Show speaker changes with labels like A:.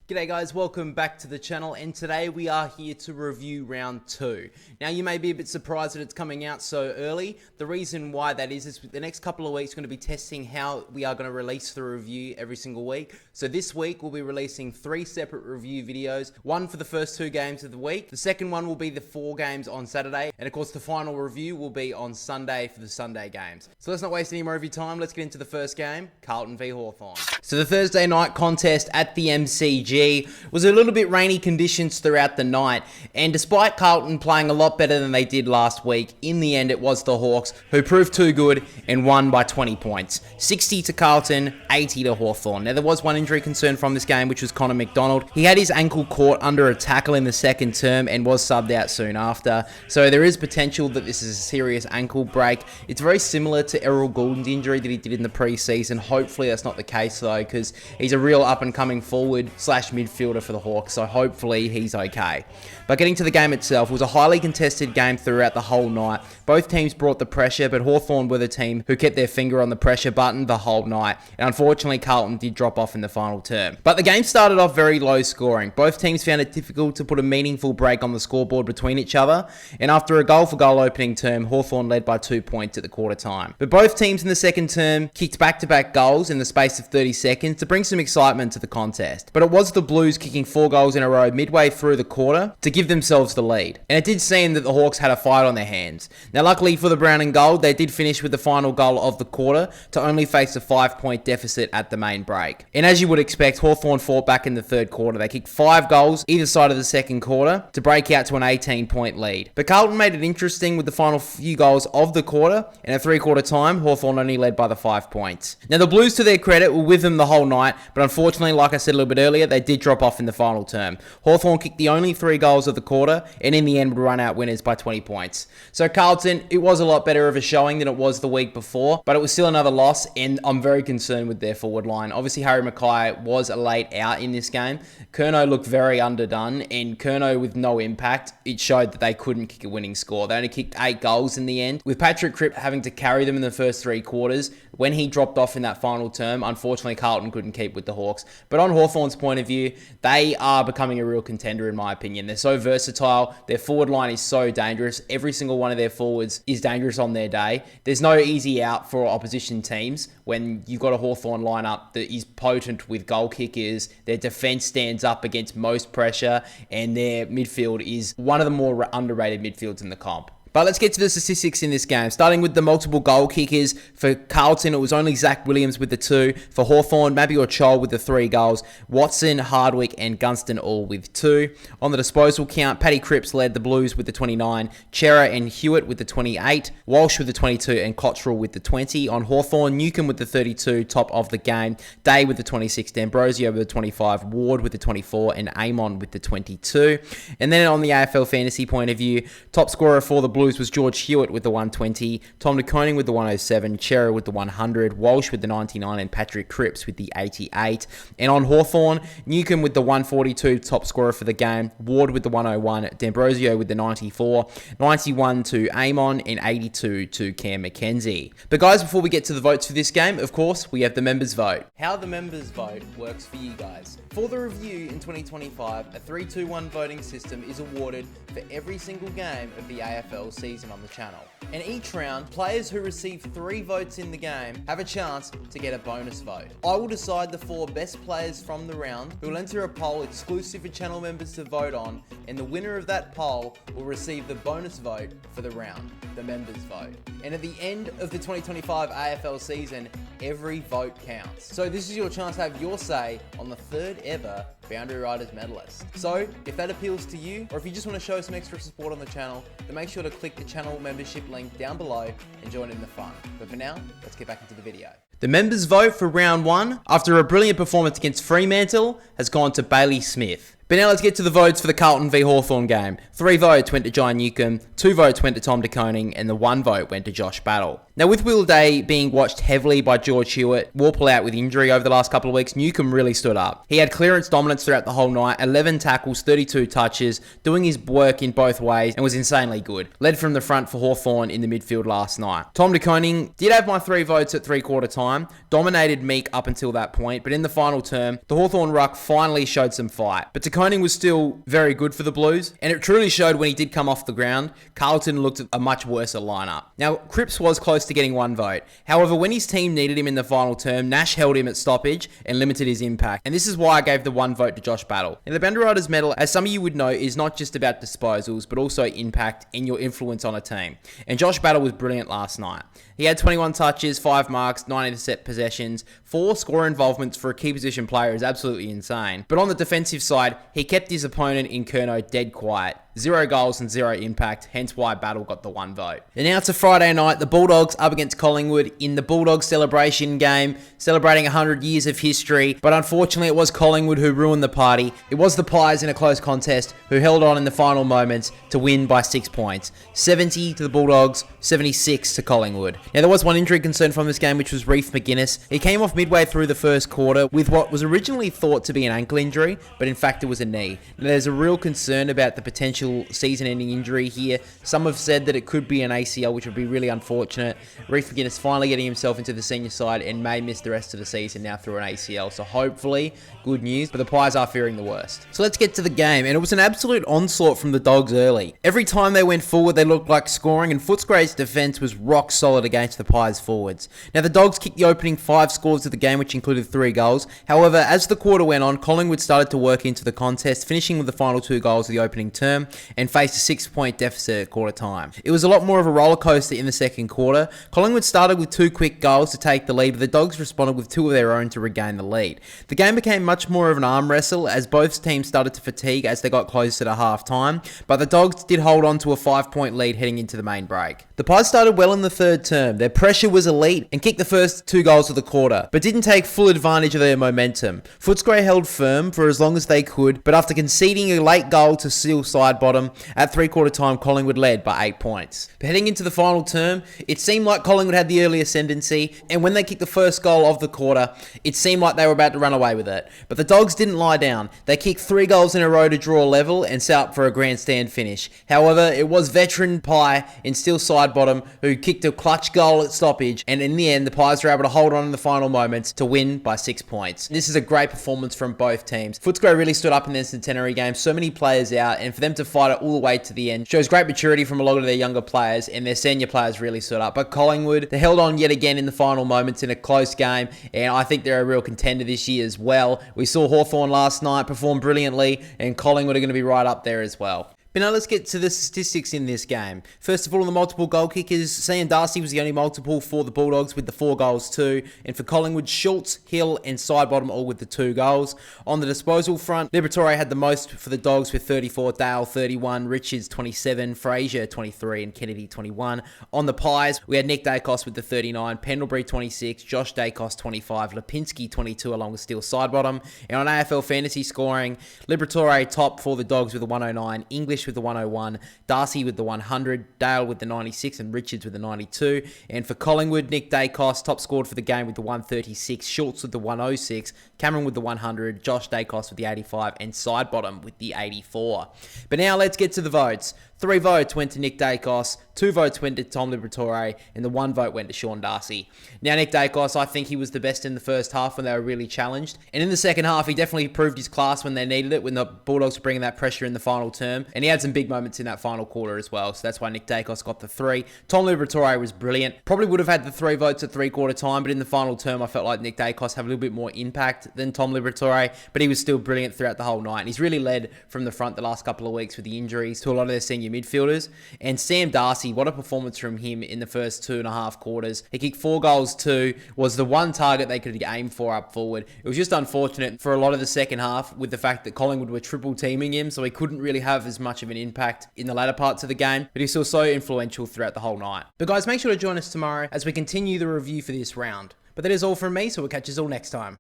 A: G'day guys, welcome back to the channel, and today we are here to review round 2. Now you may be a bit surprised that it's coming out so early. The reason why that is the next couple of weeks we're going to be testing how we are going to release the review every single week. So this week we'll be releasing 3 separate review videos, one for the first 2 games of the week, the second one will be the 4 games on Saturday, and of course the final review will be on Sunday for the Sunday games. So let's not waste any more of your time, let's get into the first game, Carlton v Hawthorn. So the Thursday night contest at the MCG was a little bit rainy conditions throughout the night, and despite Carlton playing a lot better than they did last week, in the end it was the Hawks who proved too good and won by 20 points. 60 to Carlton, 80 to Hawthorn. Now there was one injury concern from this game, which was Connor McDonald. He had his ankle caught under a tackle in the second term and was subbed out soon after, so there is potential that this is a serious ankle break. It's very similar to Errol Gould's injury that he did in the preseason. Hopefully that's not the case though, because he's a real up and coming forward / midfielder for the Hawks, so hopefully he's okay. But getting to the game itself, it was a highly contested game throughout the whole night. Both teams brought the pressure, but Hawthorn were the team who kept their finger on the pressure button the whole night, and unfortunately Carlton did drop off in the final term. But the game started off very low scoring. Both teams found it difficult to put a meaningful break on the scoreboard between each other, and after a goal-for-goal opening term, Hawthorn led by 2 points at the quarter time. But both teams in the second term kicked back-to-back goals in the space of 30 seconds to bring some excitement to the contest. But it was the Blues kicking 4 goals in a row midway through the quarter to give themselves the lead. And it did seem that the Hawks had a fight on their hands. Now luckily for the brown and gold, they did finish with the final goal of the quarter to only face a 5-point deficit at the main break. And as you would expect, Hawthorn fought back in the third quarter. They kicked 5 goals either side of the second quarter to break out to an 18-point lead. But Carlton made it interesting with the final few goals of the quarter, and at 3-quarter time, Hawthorn only led by the 5 points. Now the Blues, to their credit, were with them the whole night, but unfortunately, like I said a little bit earlier, they did drop off in the final term. Hawthorn kicked the only 3 goals of the quarter, and in the end would run out winners by 20 points. So Carlton, it was a lot better of a showing than it was the week before, but it was still another loss, and I'm very concerned with their forward line. Obviously, Harry Mackay was a late out in this game. Curnow looked very underdone, and Curnow with no impact, it showed that they couldn't kick a winning score. They only kicked 8 goals in the end, with Patrick Cripps having to carry them in the first 3 quarters. When he dropped off in that final term, unfortunately, Carlton couldn't keep with the Hawks. But on Hawthorn's point of view, they are becoming a real contender in my opinion. They're so versatile. Their forward line is so dangerous. Every single one of their forwards is dangerous on their day. There's no easy out for opposition teams when you've got a Hawthorn lineup that is potent with goal kickers. Their defense stands up against most pressure, and their midfield is one of the more underrated midfields in the comp. But let's get to the statistics in this game. Starting with the multiple goal kickers. For Carlton, it was only Zach Williams with the 2. For Hawthorn, Mabior Chol with the 3 goals. Watson, Hardwick and Gunston all with 2. On the disposal count, Paddy Cripps led the Blues with the 29. Chera and Hewitt with the 28. Walsh with the 22 and Cottrell with the 20. On Hawthorn, Newcomb with the 32, top of the game. Day with the 26. D'Ambrosio with the 25. Ward with the 24 and Amon with the 22. And then on the AFL fantasy point of view, top scorer for the Blues was George Hewitt with the 120, Tom de Koning with the 107, Chera with the 100, Walsh with the 99, and Patrick Cripps with the 88. And on Hawthorn, Newcomb with the 142, top scorer for the game, Ward with the 101, D'Ambrosio with the 94, 91 to Amon, and 82 to Cam McKenzie. But guys, before we get to the votes for this game, of course, we have the members vote. How the members vote works for you guys. For the review in 2025, a 3-2-1 voting system is awarded for every single game of the AFL season on the channel. And each round, players who receive 3 votes in the game have a chance to get a bonus vote. I will decide the 4 best players from the round, who will enter a poll exclusive for channel members to vote on, and the winner of that poll will receive the bonus vote for the round, the members vote. And at the end of the 2025 AFL season, every vote counts. So this is your chance to have your say on the 3rd ever Boundary Riders medalist. So if that appeals to you, or if you just want to show some extra support on the channel, then make sure to click the channel membership link down below and join in the fun. But for now, let's get back into the video. The members vote for round 1, after a brilliant performance against Fremantle, has gone to Bailey Smith. But now let's get to the votes for the Carlton v Hawthorn game. 3 votes went to John Newcombe, 2 votes went to Tom De Koning, and the 1 vote went to Josh Battle. Now, with Will Day being watched heavily by George Hewitt, Warple out with injury over the last couple of weeks, Newcombe really stood up. He had clearance dominance throughout the whole night, 11 tackles, 32 touches, doing his work in both ways, and was insanely good. Led from the front for Hawthorn in the midfield last night. Tom De Koning did have my 3 votes at three-quarter time, dominated Meek up until that point, but in the final term, the Hawthorn ruck finally showed some fight. But De Koning was still very good for the Blues, and it truly showed when he did come off the ground. Carlton looked at a much worse lineup. Now, Cripps was close to getting 1 vote. However, when his team needed him in the final term, Nash held him at stoppage and limited his impact. And this is why I gave the 1 vote to Josh Battle. Now, the Banderotas medal, as some of you would know, is not just about disposals, but also impact and your influence on a team. And Josh Battle was brilliant last night. He had 21 touches, 5 marks, 9 intercept possessions, 4 score involvements for a key position player is absolutely insane. But on the defensive side, he kept his opponent in Curnow dead quiet. 0 goals and 0 impact, hence why Battle got the 1 vote. And now it's a Friday night, the Bulldogs up against Collingwood in the Bulldogs celebration game, celebrating 100 years of history, but unfortunately it was Collingwood who ruined the party. It was the Pies in a close contest who held on in the final moments to win by 6 points. 70 to the Bulldogs, 76 to Collingwood. Now there was one injury concern from this game, which was Reef McGuinness. He came off midway through the first quarter with what was originally thought to be an ankle injury, but in fact it was a knee. Now, there's a real concern about the potential season-ending injury here. Some have said that it could be an ACL, which would be really unfortunate. Reef McGuinness finally getting himself into the senior side and may miss the rest of the season now through an ACL. So hopefully, good news, but the Pies are fearing the worst. So let's get to the game, and it was an absolute onslaught from the Dogs early. Every time they went forward, they looked like scoring, and Footscray's defense was rock solid against the Pies forwards. Now, the Dogs kicked the opening 5 scores of the game, which included 3 goals. However, as the quarter went on, Collingwood started to work into the contest, finishing with the final 2 goals of the opening term, and faced a 6-point deficit at quarter time. It was a lot more of a roller coaster in the second quarter. Collingwood started with 2 quick goals to take the lead, but the Dogs responded with 2 of their own to regain the lead. The game became much more of an arm wrestle as both teams started to fatigue as they got closer to half time, but the Dogs did hold on to a 5-point lead heading into the main break. The Pies started well in the third term. Their pressure was elite and kicked the first 2 goals of the quarter, but didn't take full advantage of their momentum. Footscray held firm for as long as they could, but after conceding a late goal to seal side bottom, at three-quarter time, Collingwood led by 8 points. But heading into the final term, it seemed like Collingwood had the early ascendancy, and when they kicked the first goal of the quarter, it seemed like they were about to run away with it. But the Dogs didn't lie down. They kicked 3 goals in a row to draw level and set up for a grandstand finish. However, it was veteran Pie in steel side bottom who kicked a clutch goal at stoppage, and in the end, the Pies were able to hold on in the final moments to win by 6 points. This is a great performance from both teams. Footscray really stood up in their centenary game, so many players out, and for them to fight it all the way to the end shows great maturity from a lot of their younger players, and their senior players really stood up. But Collingwood, they held on yet again in the final moments in a close game, and I think they're a real contender this year as well. We saw Hawthorn last night perform brilliantly, and Collingwood are going to be right up there as well. But now let's get to the statistics in this game. First of all, on the multiple goal kickers, Sam Darcy was the only multiple for the Bulldogs with the 4 goals too. And for Collingwood, Schultz, Hill and Sidebottom all with the 2 goals. On the disposal front, Liberatore had the most for the Dogs with 34, Dale 31, Richards 27, Fraser 23 and Kennedy 21. On the Pies, we had Nick Dacos with the 39, Pendlebury 26, Josh Dacos 25, Lipinski 22 along with Steele Sidebottom. And on AFL fantasy scoring, Liberatore top for the Dogs with the 109, English with the 101, Darcy with the 100, Dale with the 96 and Richards with the 92. And for Collingwood, Nick Dacos top scored for the game with the 136, Schultz with the 106, Cameron with the 100, Josh Dacos with the 85 and Sidebottom with the 84. But now let's get to the votes. 3 votes went to Nick Dacos, 2 votes went to Tom Liberatore, and the 1 vote went to Sean Darcy. Now, Nick Dacos, I think he was the best in the first half when they were really challenged. And in the second half, he definitely proved his class when they needed it, when the Bulldogs were bringing that pressure in the final term. And he had some big moments in that final quarter as well. So that's why Nick Dacos got the 3. Tom Liberatore was brilliant. Probably would have had the 3 votes at three-quarter time, but in the final term, I felt like Nick Dacos had a little bit more impact than Tom Liberatore, but he was still brilliant throughout the whole night. And he's really led from the front the last couple of weeks with the injuries to a lot of their senior midfielders. And Sam Darcy, what a performance from him in the first 2.5 quarters. He kicked 4 goals too, was the one target they could aim for up forward. It was just unfortunate for a lot of the second half with the fact that Collingwood were triple teaming him, so he couldn't really have as much of an impact in the latter parts of the game, but he's still so influential throughout the whole night. But guys, make sure to join us tomorrow as we continue the review for this round. But that is all from me, so we'll catch you all next time.